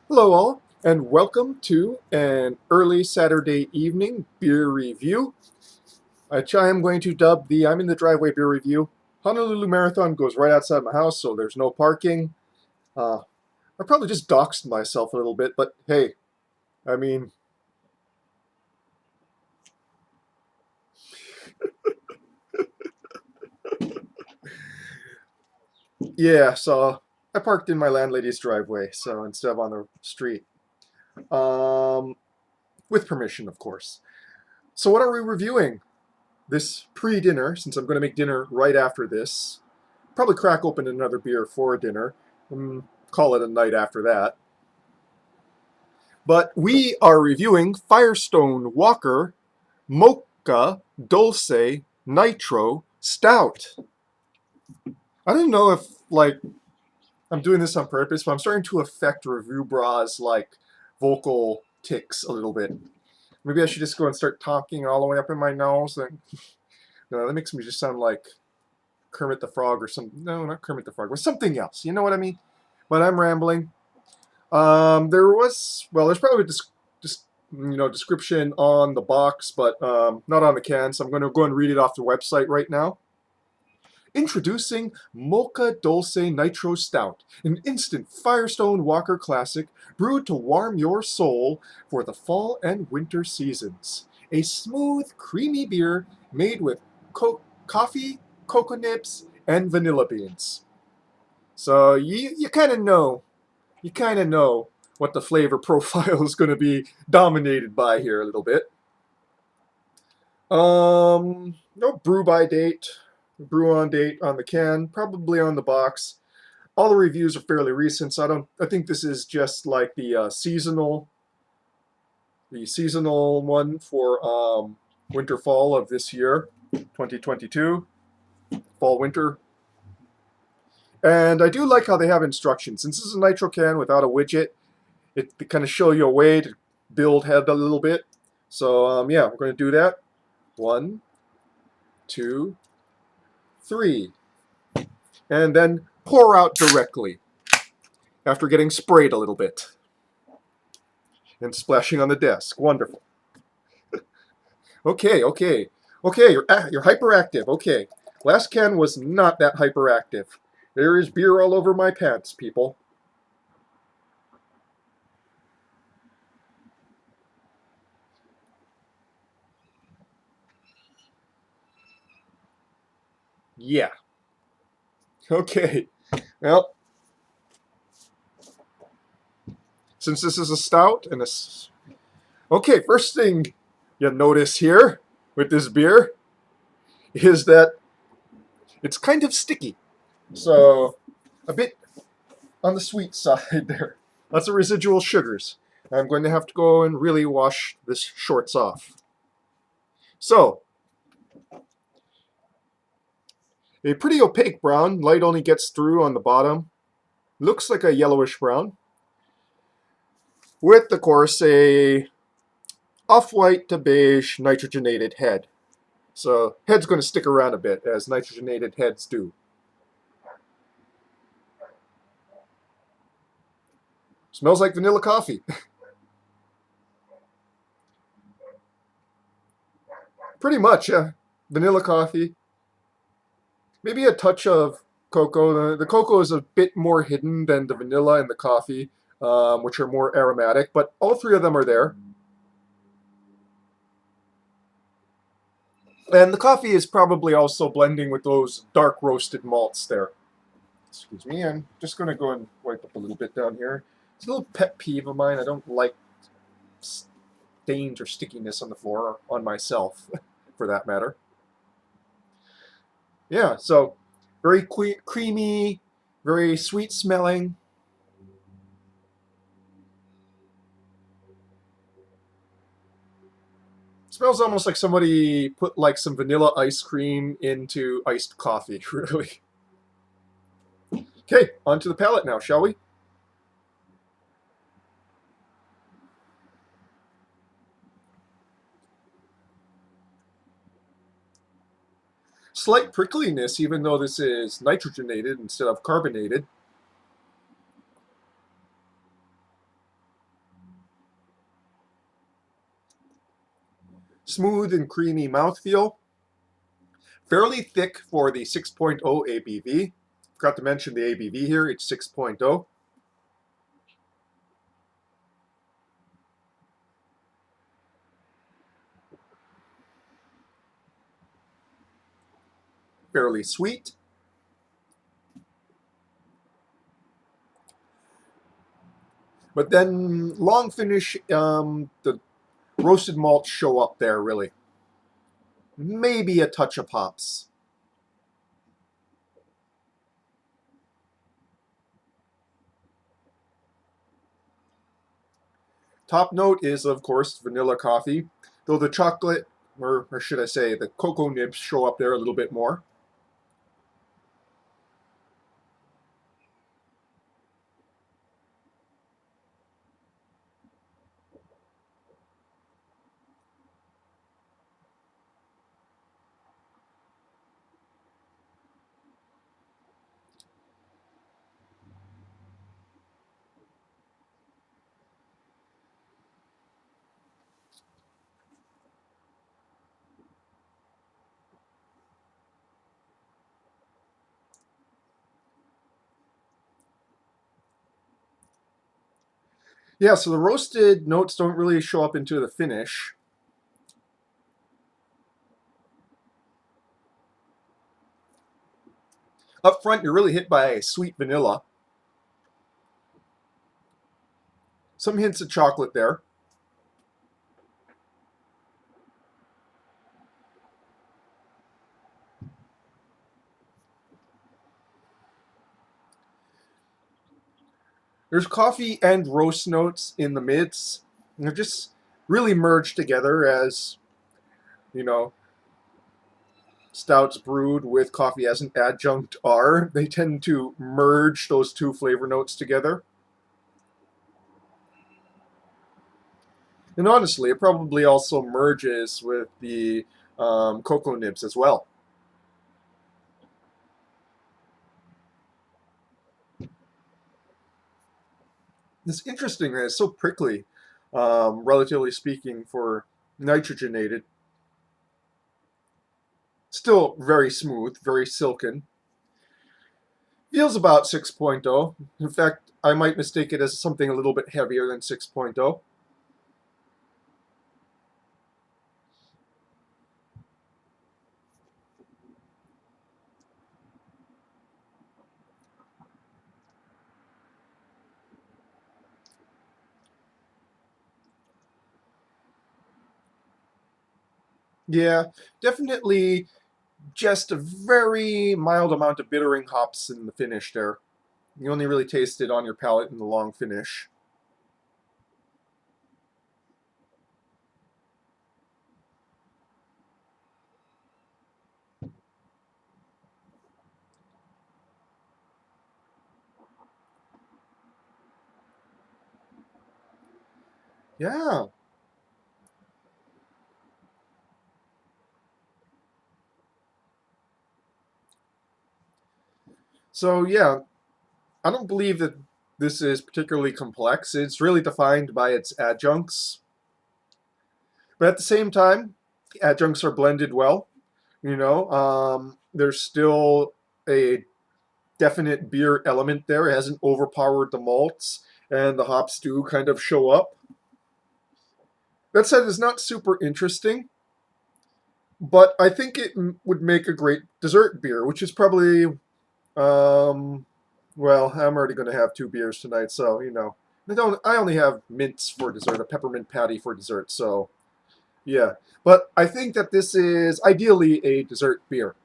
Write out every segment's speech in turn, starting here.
Hello, all, and welcome to an early Saturday evening beer review, which I am going to dub the I'm in the Driveway beer review. Honolulu Marathon goes right outside my house, so there's no parking. Uh, I probably just doxed myself a little bit, but hey, I mean, yeah, so I parked in my landlady's driveway, so instead of on the street. Um, with permission, of course. So, what are we reviewing? This pre dinner, since I'm going to make dinner right after this. Probably crack open another beer for dinner. Call it a night after that. But we are reviewing Firestone Walker Mocha Dolce Nitro Stout. I don't know if I'm doing this on purpose, but I'm starting to affect Review Bra's vocal tics a little bit. Maybe I should just go and start talking all the way up in my nose. And that makes me just sound like Kermit the Frog or some. No, not Kermit the Frog, but something else. You know what I mean? But I'm rambling. There's probably a description on the box, but not on the can. So I'm going to go and read it off the website right now. Introducing Mocha Dolce Nitro Stout, an instant Firestone Walker classic brewed to warm your soul for the fall and winter seasons. A smooth, creamy beer made with coffee, cocoa nibs, and vanilla beans. So you kind of know what the flavor profile is going to be dominated by here a little bit. No brew by date, brew on date on the can, probably on the box. All the reviews are fairly recent, so I think this is just like the seasonal one for winter fall of this year, 2022, fall winter. And I do like how they have instructions. Since this is a nitro can without a widget, it kind of show you a way to build head a little bit. So yeah, we're going to do that. 1, 2, 3, and then pour out directly after getting sprayed a little bit and splashing on the desk. Wonderful. Okay. You're hyperactive. Okay, last can was not that hyperactive. There is beer all over my pants, people. Yeah. Okay. Well, since this is a stout and this. Okay, first thing you notice here with this beer is that it's kind of sticky. So, a bit on the sweet side there. Lots of residual sugars. I'm going to have to go and really wash this shorts off. So, a pretty opaque brown. Light only gets through on the bottom. Looks like a yellowish brown. With, of course, a off-white to beige nitrogenated head. So, head's going to stick around a bit, as nitrogenated heads do. Smells like vanilla coffee. Pretty much, yeah. Vanilla coffee. Maybe a touch of cocoa. The cocoa is a bit more hidden than the vanilla and the coffee, which are more aromatic, but all three of them are there. And the coffee is probably also blending with those dark roasted malts there. Excuse me, I'm just going to go and wipe up a little bit down here. It's a little pet peeve of mine. I don't like stains or stickiness on the floor, on myself, for that matter. Yeah, so very creamy, very sweet smelling. Smells almost like somebody put like some vanilla ice cream into iced coffee, really. Okay, onto the palate now, shall we? Slight prickliness, even though this is nitrogenated instead of carbonated. Smooth and creamy mouthfeel. Fairly thick for the 6.0 ABV. Forgot to mention the ABV here, it's 6.0. Fairly sweet. But then long finish, the roasted malts show up there really. Maybe a touch of hops. Top note is, of course, vanilla coffee, though the chocolate, or should I say, the cocoa nibs show up there a little bit more. Yeah, so the roasted notes don't really show up into the finish. Up front, you're really hit by sweet vanilla. Some hints of chocolate there. There's coffee and roast notes in the mids. They're just really merged together as, you know, stouts brewed with coffee as an adjunct are. They tend to merge those two flavor notes together. And honestly, it probably also merges with the cocoa nibs as well. It's interesting that it's so prickly, relatively speaking, for nitrogenated. Still very smooth, very silken. Feels about 6.0. In fact, I might mistake it as something a little bit heavier than 6.0. Yeah, definitely just a very mild amount of bittering hops in the finish there. You only really taste it on your palate in the long finish. Yeah. So yeah, I don't believe that this is particularly complex. It's really defined by its adjuncts. But at the same time, adjuncts are blended well. There's still a definite beer element there. It hasn't overpowered the malts, and the hops do kind of show up. That said, it's not super interesting, but I think it would make a great dessert beer, which is probably, um, well, I'm already going to have two beers tonight, so I only have mints for dessert, a peppermint patty for dessert, so yeah. But I think that this is ideally a dessert beer.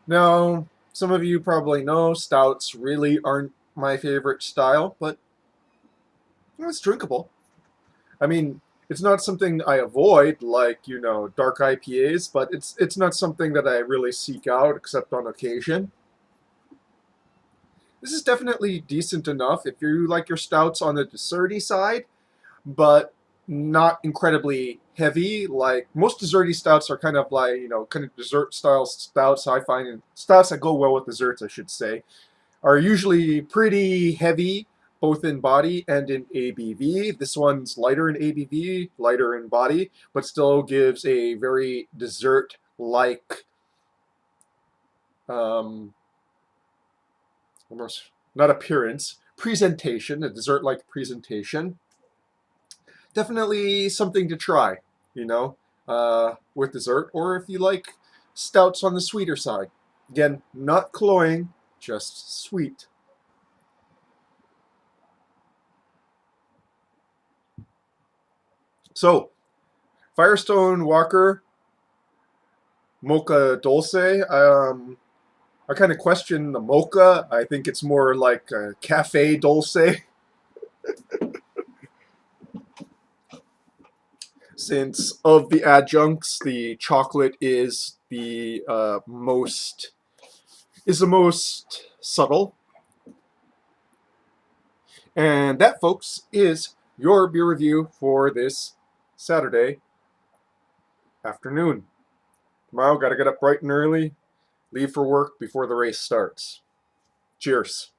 Now, some of you probably know stouts really aren't my favorite style, but it's drinkable. I mean, It's not something I avoid, like, dark IPAs, but it's not something that I really seek out except on occasion. This is definitely decent enough if you like your stouts on the desserty side, but not incredibly heavy. Like most desserty stouts are kind of like, kind of dessert style stouts. I find stouts that go well with desserts, I should say, are usually pretty heavy, both in body and in ABV. This one's lighter in ABV, lighter in body, but still gives a very dessert-like, um, almost not appearance, presentation, a dessert-like presentation. Definitely something to try, with dessert, or if you like stouts on the sweeter side. Again, not cloying, just sweet. So, Firestone Walker Mocha Dolce. I kind of question the mocha. I think it's more like a cafe dulce, since of the adjuncts, the chocolate is the most subtle. And that, folks, is your beer review for this Saturday afternoon. Tomorrow, gotta get up bright and early, leave for work before the race starts. Cheers.